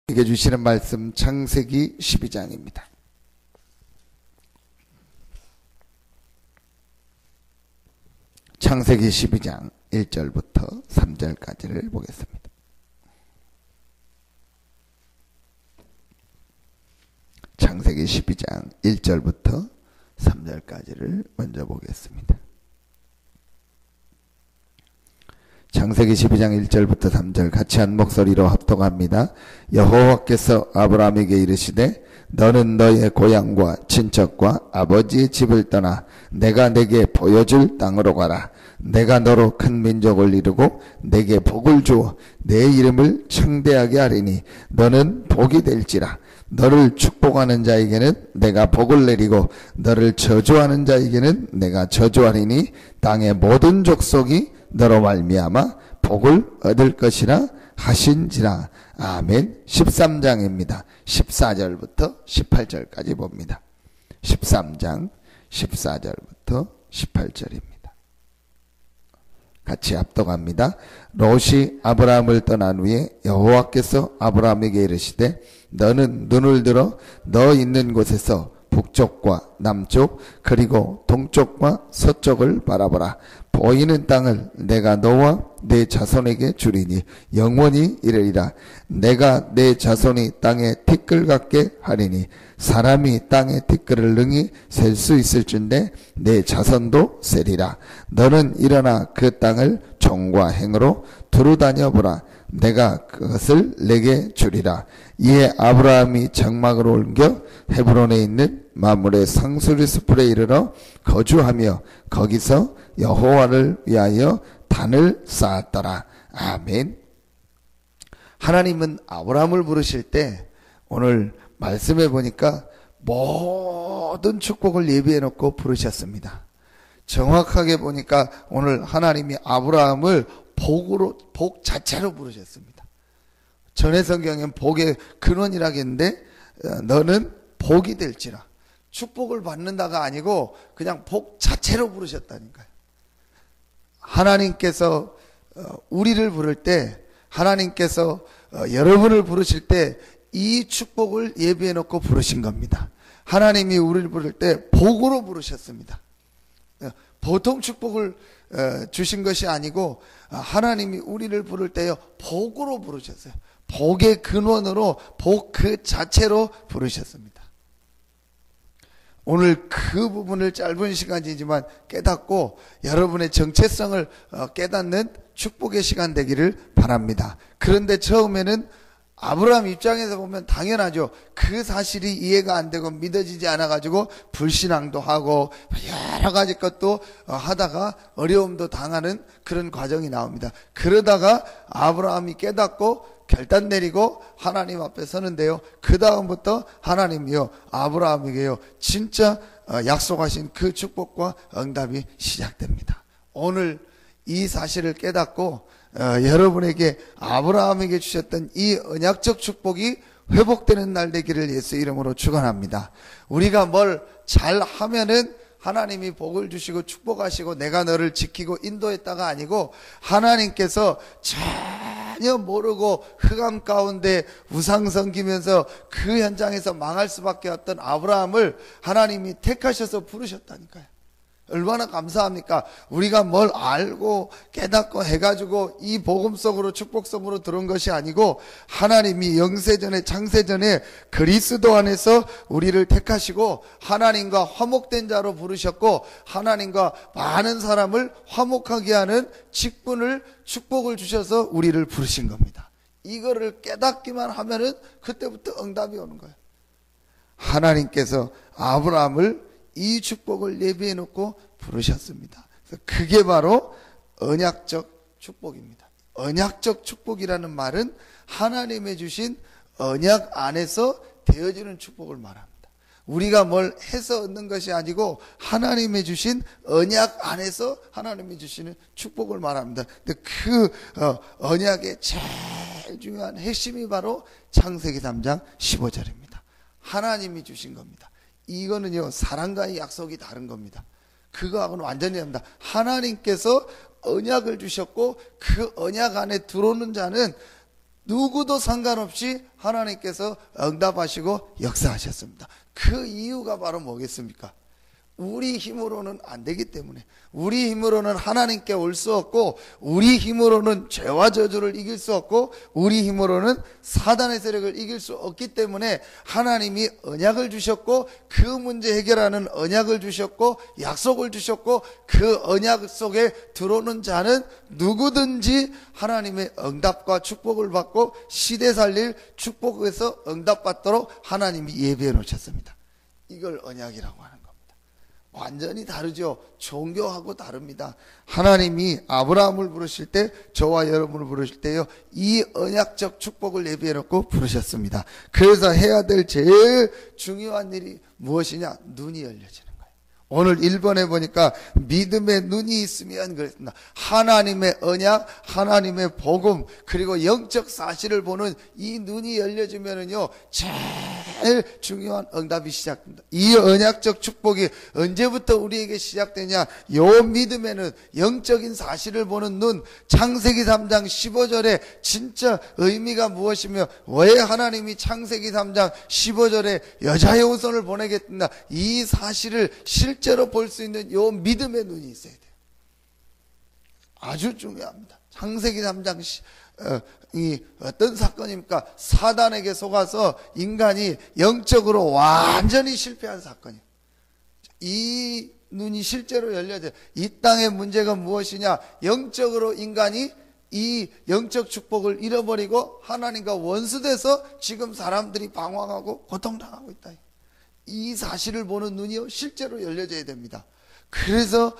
이게 주시는 말씀 창세기 12장입니다. 창세기 12장 1절부터 3절까지를 보겠습니다. 창세기 12장 1절부터 3절까지를 먼저 보겠습니다. 창세기 12장 1절부터 3절 같이 한 목소리로 합독합니다. 여호와께서 아브라함에게 이르시되 너는 너의 고향과 친척과 아버지의 집을 떠나 내가 내게 보여줄 땅으로 가라. 내가 너로 큰 민족을 이루고 내게 복을 주어 내 이름을 청대하게 하리니 너는 복이 될지라. 너를 축복하는 자에게는 내가 복을 내리고 너를 저주하는 자에게는 내가 저주하리니 땅의 모든 족속이 너로 말미암아 복을 얻을 것이라 하신지라. 아멘. 13장입니다. 14절부터 18절까지 봅니다. 13장 14절부터 18절입니다. 같이 합독합니다. 롯이 아브라함을 떠난 후에 여호와께서 아브라함에게 이르시되 너는 눈을 들어 너 있는 곳에서 북쪽과 남쪽 그리고 동쪽과 서쪽을 바라보라. 보이는 땅을 내가 너와 내 자손에게 주리니 영원히 이르리라. 내가 내 자손이 땅에 티끌 같게 하리니 사람이 땅에 티끌을 능히 셀 수 있을 줄인데 내 자손도 세리라. 너는 일어나 그 땅을 종과 행으로 두루 다녀보라. 내가 그것을 내게 주리라. 이에 아브라함이 장막을 옮겨 헤브론에 있는 마므레 상수리 숲에 이르러 거주하며 거기서 여호와를 위하여 단을 쌓았더라. 아멘. 하나님은 아브라함을 부르실 때 오늘 말씀해 보니까 모든 축복을 예비해 놓고 부르셨습니다. 정확하게 보니까 오늘 하나님이 아브라함을 복 자체로 부르셨습니다. 전에 성경엔 복의 근원이라겠는데 너는 복이 될지라. 축복을 받는다가 아니고 그냥 복 자체로 부르셨다니까요. 하나님께서 우리를 부를 때, 하나님께서 여러분을 부르실 때 이 축복을 예비해 놓고 부르신 겁니다. 하나님이 우리를 부를 때 복으로 부르셨습니다. 보통 축복을 주신 것이 아니고 하나님이 우리를 부를 때요 복으로 부르셨어요. 복의 근원으로 복 그 자체로 부르셨습니다. 오늘 그 부분을 짧은 시간이지만 깨닫고 여러분의 정체성을 깨닫는 축복의 시간 되기를 바랍니다. 그런데 처음에는 아브라함 입장에서 보면 당연하죠. 그 사실이 이해가 안 되고 믿어지지 않아가지고 불신앙도 하고 여러 가지 것도 하다가 어려움도 당하는 그런 과정이 나옵니다. 그러다가 아브라함이 깨닫고 결단 내리고 하나님 앞에 서는데요. 그 다음부터 하나님이요 아브라함에게요 진짜 약속하신 그 축복과 응답이 시작됩니다. 오늘 이 사실을 깨닫고 여러분에게 아브라함에게 주셨던 이 언약적 축복이 회복되는 날 되기를 예수 이름으로 축원합니다. 우리가 뭘 잘하면은 하나님이 복을 주시고 축복하시고 내가 너를 지키고 인도했다가 아니고 하나님께서 전혀 모르고 흑암 가운데 우상 섬기면서 그 현장에서 망할 수밖에 없던 아브라함을 하나님이 택하셔서 부르셨다니까요. 얼마나 감사합니까? 우리가 뭘 알고 깨닫고 해가지고 이 복음 속으로 축복 속으로 들어온 것이 아니고 하나님이 영세전에 창세전에 그리스도 안에서 우리를 택하시고 하나님과 화목된 자로 부르셨고 하나님과 많은 사람을 화목하게 하는 직분을 축복을 주셔서 우리를 부르신 겁니다. 이거를 깨닫기만 하면은 그때부터 응답이 오는 거예요. 하나님께서 아브라함을 이 축복을 예비해 놓고 부르셨습니다. 그게 바로 언약적 축복입니다. 언약적 축복이라는 말은 하나님의 주신 언약 안에서 되어지는 축복을 말합니다. 우리가 뭘 해서 얻는 것이 아니고 하나님의 주신 언약 안에서 하나님이 주시는 축복을 말합니다. 근데 그 언약의 제일 중요한 핵심이 바로 창세기 3장 15절입니다. 하나님이 주신 겁니다. 이거는요 사람과의 약속이 다른 겁니다. 그거하고는 완전히 다릅니다. 하나님께서 언약을 주셨고 그 언약 안에 들어오는 자는 누구도 상관없이 하나님께서 응답하시고 역사하셨습니다. 그 이유가 바로 뭐겠습니까? 우리 힘으로는 안 되기 때문에, 우리 힘으로는 하나님께 올 수 없고, 우리 힘으로는 죄와 저주를 이길 수 없고, 우리 힘으로는 사단의 세력을 이길 수 없기 때문에 하나님이 언약을 주셨고, 그 문제 해결하는 언약을 주셨고, 약속을 주셨고, 그 언약 속에 들어오는 자는 누구든지 하나님의 응답과 축복을 받고 시대 살릴 축복에서 응답받도록 하나님이 예비해 놓으셨습니다. 이걸 언약이라고 하는 겁니다. 완전히 다르죠. 종교하고 다릅니다. 하나님이 아브라함을 부르실 때, 저와 여러분을 부르실 때요, 이 언약적 축복을 예비해 놓고 부르셨습니다. 그래서 해야 될 제일 중요한 일이 무엇이냐? 눈이 열려지는 거예요. 오늘 1번에 보니까 믿음의 눈이 있으면 그랬습니다. 하나님의 언약, 하나님의 복음, 그리고 영적 사실을 보는 이 눈이 열려지면은요, 제일 중요한 응답이 시작됩니다. 이 언약적 축복이 언제부터 우리에게 시작되냐? 요 믿음에는 영적인 사실을 보는 눈, 창세기 3장 15절에 진짜 의미가 무엇이며, 왜 하나님이 창세기 3장 15절에 여자의 후손을 보내겠다, 이 사실을 실제로 볼 수 있는 요 믿음의 눈이 있어야 돼요. 아주 중요합니다. 창세기 3장 이 어떤 사건입니까? 사단에게 속아서 인간이 영적으로 완전히 실패한 사건이에요. 이 눈이 실제로 열려져요. 이 땅의 문제가 무엇이냐? 영적으로 인간이 이 영적 축복을 잃어버리고 하나님과 원수돼서 지금 사람들이 방황하고 고통당하고 있다. 이 사실을 보는 눈이 실제로 열려져야 됩니다. 그래서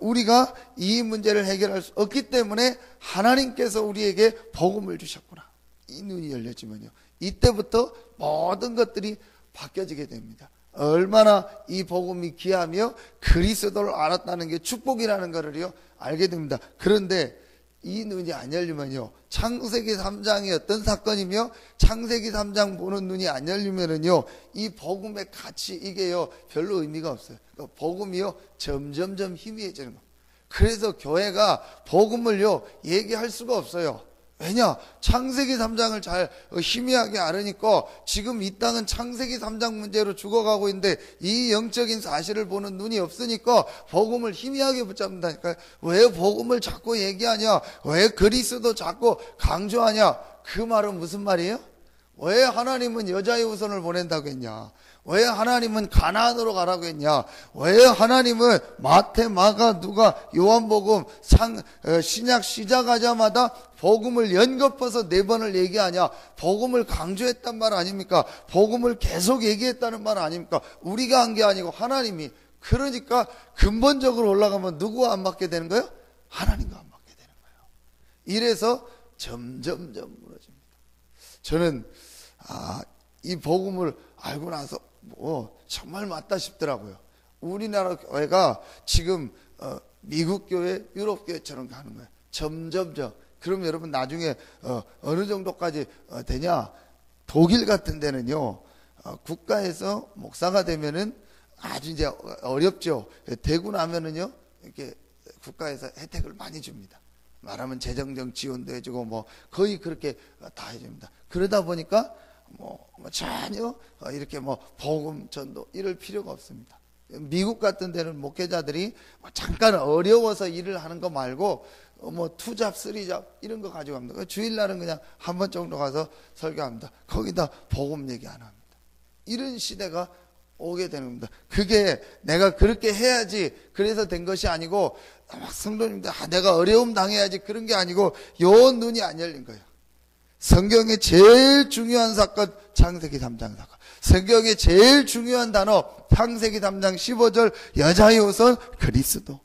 우리가 이 문제를 해결할 수 없기 때문에 하나님께서 우리에게 복음을 주셨구나. 이 눈이 열려지면요, 이때부터 모든 것들이 바뀌어지게 됩니다. 얼마나 이 복음이 귀하며 그리스도를 알았다는 게 축복이라는 것을요 알게 됩니다. 그런데 이 눈이 안 열리면요, 창세기 3장이 어떤 사건이며 창세기 3장 보는 눈이 안 열리면은요, 이 복음의 가치, 이게요 별로 의미가 없어요. 그러니까 복음이요 점점점 희미해지는 거예요. 그래서 교회가 복음을요 얘기할 수가 없어요. 왜냐? 창세기 3장을 잘 희미하게 알으니까 지금 이 땅은 창세기 3장 문제로 죽어가고 있는데 이 영적인 사실을 보는 눈이 없으니까 복음을 희미하게 붙잡는다니까요. 왜 복음을 자꾸 얘기하냐? 왜 그리스도 자꾸 강조하냐? 그 말은 무슨 말이에요? 왜 하나님은 여자의 후손을 보낸다고 했냐? 왜 하나님은 가나안으로 가라고 했냐? 왜 하나님은 마태, 마가, 누가, 요한복음, 신약 시작하자마자 복음을 연거푸서 4번을 얘기하냐? 복음을 강조했단 말 아닙니까? 복음을 계속 얘기했다는 말 아닙니까? 우리가 한 게 아니고 하나님이. 그러니까 근본적으로 올라가면 누구와 안 맞게 되는 거예요? 하나님과 안 맞게 되는 거예요. 이래서 점점점 무너집니다. 저는 이 복음을 알고 나서 정말 맞다 싶더라고요. 우리나라 교회가 지금 미국 교회, 유럽 교회처럼 가는 거예요. 점점점. 그럼 여러분 나중에 어느 정도까지 되냐? 독일 같은 데는요, 국가에서 목사가 되면은 아주 이제 어렵죠. 되고 나면은요, 이렇게 국가에서 혜택을 많이 줍니다. 말하면 재정적 지원도 해주고 뭐 거의 그렇게 다 해줍니다. 그러다 보니까 전혀 이렇게 복음 전도 이럴 필요가 없습니다. 미국 같은 데는 목회자들이 잠깐 어려워서 일을 하는 거 말고 투잡, 쓰리잡 이런 거 가지고 갑니다. 주일날은 그냥 한 번 정도 가서 설교합니다. 거기다 복음 얘기 안 합니다. 이런 시대가 오게 되는 겁니다. 그게 내가 그렇게 해야지 그래서 된 것이 아니고, 막 성도님들 내가 어려움 당해야지 그런 게 아니고, 요 눈이 안 열린 거예요. 성경의 제일 중요한 사건, 창세기 3장 사건. 성경의 제일 중요한 단어, 창세기 3장 15절, 여자의 후손 그리스도.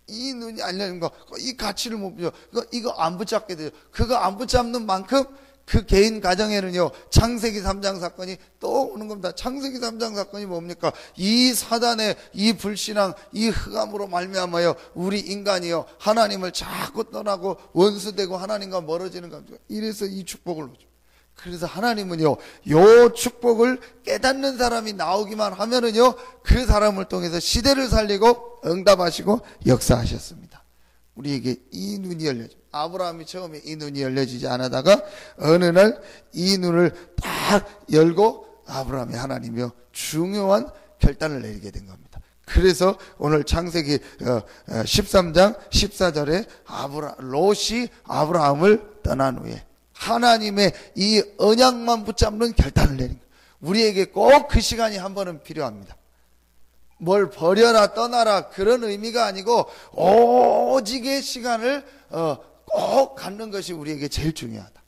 이 눈이 안 열린 거, 이 가치를 못 보죠. 이거 안 붙잡게 돼요. 그거 안 붙잡는 만큼 그 개인 가정에는요, 창세기 3장 사건이 또 오는 겁니다. 창세기 3장 사건이 뭡니까? 이 사단의 이 불신앙, 이 흑암으로 말미암아요, 우리 인간이요, 하나님을 자꾸 떠나고 원수되고 하나님과 멀어지는 겁니다. 이래서 이 축복을 놓죠. 그래서 하나님은요, 요 축복을 깨닫는 사람이 나오기만 하면은요, 그 사람을 통해서 시대를 살리고 응답하시고 역사하셨습니다. 우리에게 이 눈이 열려져. 아브라함이 처음에 이 눈이 열려지지 않았다가 어느 날 이 눈을 딱 열고 아브라함이 하나님이요 중요한 결단을 내리게 된 겁니다. 그래서 오늘 창세기 13장 14절에 롯이 아브라함을 떠난 후에 하나님의 이 언약만 붙잡는 결단을 내린 거예요. 우리에게 꼭 그 시간이 한 번은 필요합니다. 뭘 버려라 떠나라 그런 의미가 아니고 오직의 시간을 꼭 갖는 것이 우리에게 제일 중요하다.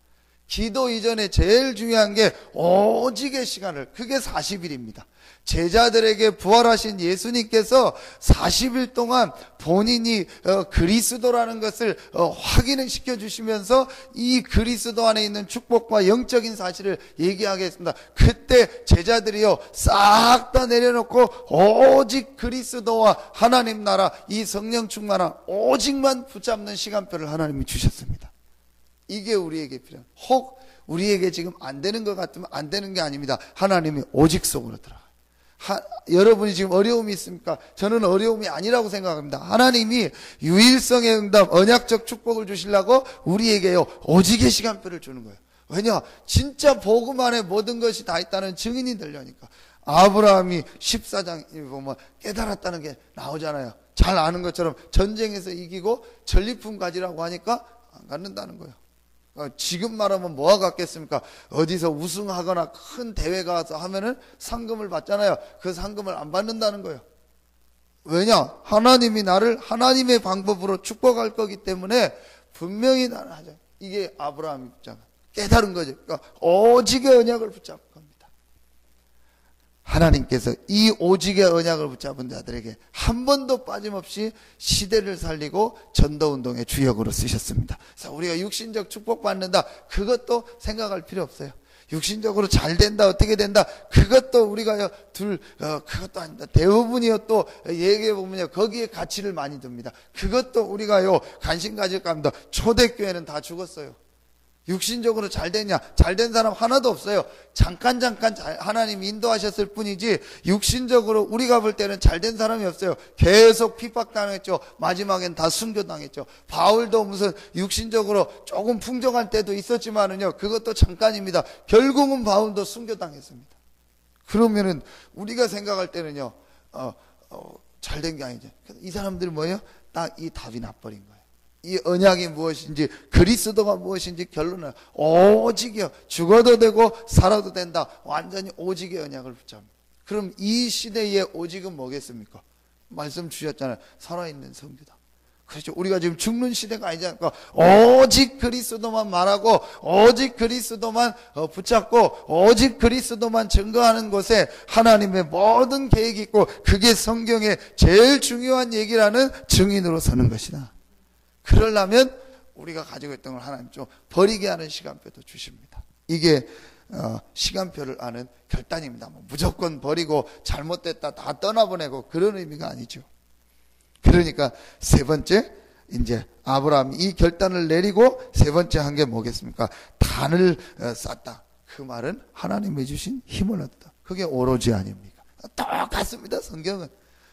기도 이전에 제일 중요한 게 오직의 시간을, 그게 40일입니다. 제자들에게 부활하신 예수님께서 40일 동안 본인이 그리스도라는 것을 확인을 시켜주시면서 이 그리스도 안에 있는 축복과 영적인 사실을 얘기하겠습니다. 그때 제자들이요 싹 다 내려놓고 오직 그리스도와 하나님 나라, 이 성령 충만한 오직만 붙잡는 시간표를 하나님이 주셨습니다. 이게 우리에게 필요한, 혹 우리에게 지금 안 되는 것 같으면 안 되는 게 아닙니다. 하나님이 오직 속으로 들어가요. 여러분이 지금 어려움이 있습니까? 저는 어려움이 아니라고 생각합니다. 하나님이 유일성의 응답, 언약적 축복을 주시려고 우리에게요 오직의 시간표를 주는 거예요. 왜냐? 진짜 복음 안에 모든 것이 다 있다는 증인이 되려니까. 아브라함이 14장에 보면 깨달았다는 게 나오잖아요. 잘 아는 것처럼 전쟁에서 이기고 전리품 가지라고 하니까 안 갖는다는 거예요. 지금 말하면 뭐가 같겠습니까? 어디서 우승하거나 큰 대회 가서 하면은 상금을 받잖아요. 그 상금을 안 받는다는 거예요. 왜냐? 하나님이 나를 하나님의 방법으로 축복할 거기 때문에 분명히 나는 하죠. 이게 아브라함 입장. 깨달은 거죠. 그러니까 오직의 언약을 붙잡을 겁니다. 하나님께서 이 오직의 언약을 붙잡은 자들에게 한 번도 빠짐없이 시대를 살리고 전도운동의 주역으로 쓰셨습니다. 그래서 우리가 육신적 축복받는다, 그것도 생각할 필요 없어요. 육신적으로 잘 된다, 어떻게 된다, 그것도 우리가 그것도 아닙니다. 대부분이요 또 얘기해보면요 거기에 가치를 많이 둡니다. 그것도 우리가요 관심 가질까 합니다. 초대교회는 다 죽었어요. 육신적으로 잘 되냐? 잘 된 사람 하나도 없어요. 잠깐 하나님이 인도하셨을 뿐이지 육신적으로 우리가 볼 때는 잘 된 사람이 없어요. 계속 핍박당했죠. 마지막엔 다 순교당했죠. 바울도 무슨 육신적으로 조금 풍족한 때도 있었지만은요 그것도 잠깐입니다. 결국은 바울도 순교당했습니다. 그러면은 우리가 생각할 때는요 잘 된 게 아니죠. 이 사람들이 뭐예요? 딱 이 답이 나버린 거예요. 이 언약이 무엇인지, 그리스도가 무엇인지 결론은 오직이요. 죽어도 되고 살아도 된다. 완전히 오직의 언약을 붙잡니다. 그럼 이 시대의 오직은 뭐겠습니까? 말씀 주셨잖아요. 살아있는 성교다. 그렇죠. 우리가 지금 죽는 시대가 아니지 않습니까? 오직 그리스도만 말하고 오직 그리스도만 붙잡고 오직 그리스도만 증거하는 곳에 하나님의 모든 계획이 있고 그게 성경의 제일 중요한 얘기라는 증인으로 서는 것이다. 그러려면 우리가 가지고 있던 걸 하나님 좀 버리게 하는 시간표도 주십니다. 이게 시간표를 아는 결단입니다. 무조건 버리고 잘못됐다 다 떠나보내고 그런 의미가 아니죠. 그러니까 세 번째, 이제 아브라함이 이 결단을 내리고 세 번째 한 게 뭐겠습니까? 단을 쌓다. 그 말은 하나님이 주신 힘을 얻다. 그게 오로지 아닙니까? 똑같습니다.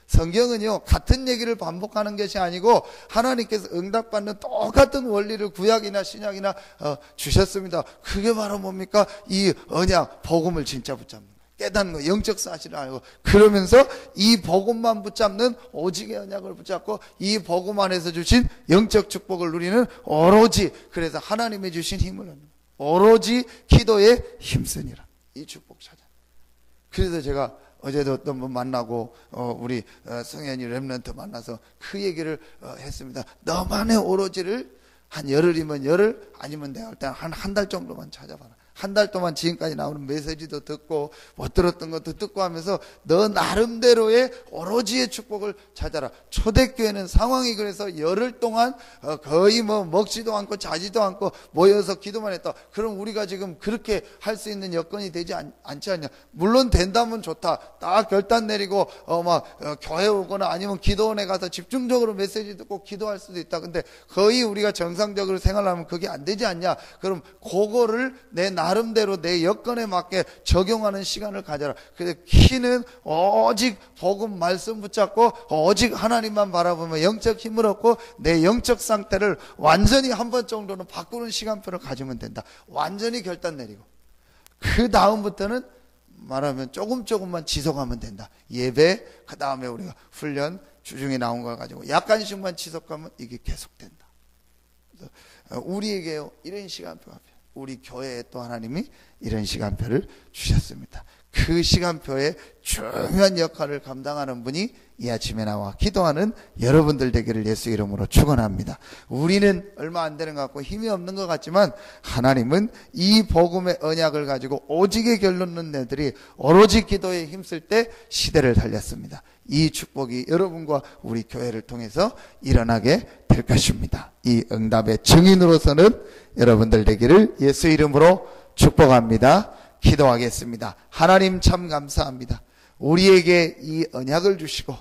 성경은요 같은 얘기를 반복하는 것이 아니고 하나님께서 응답받는 똑같은 원리를 구약이나 신약이나 주셨습니다. 그게 바로 뭡니까? 이 언약, 복음을 진짜 붙잡는 거예요. 깨닫는 거예요. 영적 사실을 알고 그러면서 이 복음만 붙잡는 오직의 언약을 붙잡고 이 복음 안에서 주신 영적 축복을 누리는 오로지, 그래서 하나님이 주신 힘을 얻는 거예요. 오로지 기도에 힘쓰니라. 이 축복 찾아. 그래서 제가 어제도 또 만나고 우리 성현이 렘넌트 만나서 그 얘기를 했습니다. 너만의 오로지를 한 열흘이면 열흘, 아니면 내가 할 때 한 달 정도만 찾아봐라. 한 달 동안 지금까지 나오는 메시지도 듣고 못 들었던 것도 듣고 하면서 너 나름대로의 오로지의 축복을 찾아라. 초대교회는 상황이 그래서 열흘 동안 거의 먹지도 않고 자지도 않고 모여서 기도만 했다. 그럼 우리가 지금 그렇게 할 수 있는 여건이 되지 않지 않냐? 물론 된다면 좋다. 딱 결단 내리고 교회 오거나 아니면 기도원에 가서 집중적으로 메시지 듣고 기도할 수도 있다. 근데 거의 우리가 정상적으로 생활하면 그게 안 되지 않냐? 그럼 그거를 내 나름대로 내 여건에 맞게 적용하는 시간을 가져라. 그래서 키는 오직 복음 말씀 붙잡고 오직 하나님만 바라보면 영적 힘을 얻고 내 영적 상태를 완전히 한 번 정도는 바꾸는 시간표를 가지면 된다. 완전히 결단 내리고 그 다음부터는 말하면 조금만 지속하면 된다. 예배, 그 다음에 우리가 훈련, 주중에 나온 걸 가지고 약간씩만 지속하면 이게 계속된다. 우리에게요 이런 시간표가 필요해요. 우리 교회에 또 하나님이 이런 시간표를 주셨습니다. 그 시간표에 중요한 역할을 감당하는 분이 이 아침에 나와 기도하는 여러분들 되기를 예수 이름으로 축원합니다. 우리는 얼마 안 되는 것 같고 힘이 없는 것 같지만 하나님은 이 복음의 언약을 가지고 오직의 결론 는 애들이 오로지 기도에 힘쓸 때 시대를 달렸습니다. 이 축복이 여러분과 우리 교회를 통해서 일어나게 될 것입니다. 이 응답의 증인으로서는 여러분들 되기를 예수 이름으로 축복합니다. 기도하겠습니다. 하나님 참 감사합니다. 우리에게 이 언약을 주시고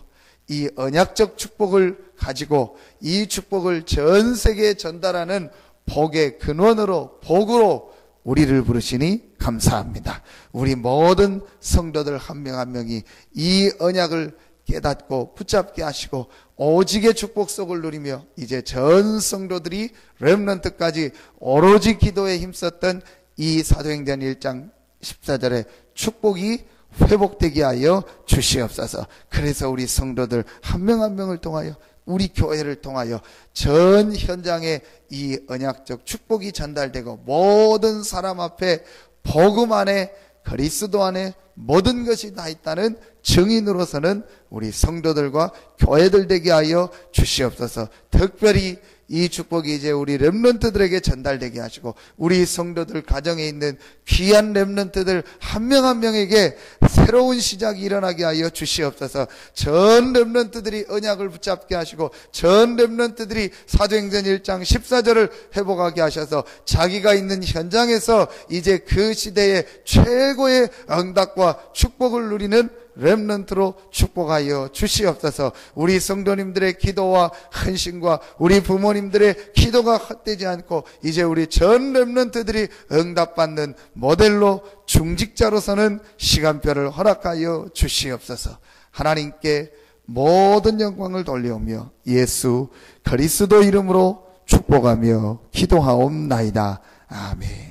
이 언약적 축복을 가지고 이 축복을 전 세계에 전달하는 복의 근원으로 복으로 우리를 부르시니 감사합니다. 우리 모든 성도들 한 명 한 명이 이 언약을 깨닫고 붙잡게 하시고 오직의 축복 속을 누리며 이제 전 성도들이 렘넌트까지 오로지 기도에 힘썼던 이 사도행전 1장 14절에 축복이 회복되게 하여 주시옵소서. 그래서 우리 성도들 한 명 한 명을 통하여 우리 교회를 통하여 전 현장에 이 언약적 축복이 전달되고 모든 사람 앞에 복음 안에 그리스도 안에 모든 것이 다 있다는 증인으로서는 우리 성도들과 교회들 되게 하여 주시옵소서. 특별히 이 축복이 이제 우리 렘넌트들에게 전달되게 하시고 우리 성도들 가정에 있는 귀한 렘넌트들 한 명 한 명에게 새로운 시작이 일어나게 하여 주시옵소서. 전 렘넌트들이 언약을 붙잡게 하시고 전 렘넌트들이 사도행전 1장 14절을 회복하게 하셔서 자기가 있는 현장에서 이제 그 시대의 최고의 응답과 축복을 누리는 렘넌트로 축복하여 주시옵소서. 우리 성도님들의 기도와 헌신과 우리 부모님들의 기도가 헛되지 않고 이제 우리 전 렘넌트들이 응답받는 모델로 중직자로서는 시간표를 허락하여 주시옵소서. 하나님께 모든 영광을 돌려오며 예수 그리스도 이름으로 축복하며 기도하옵나이다. 아멘.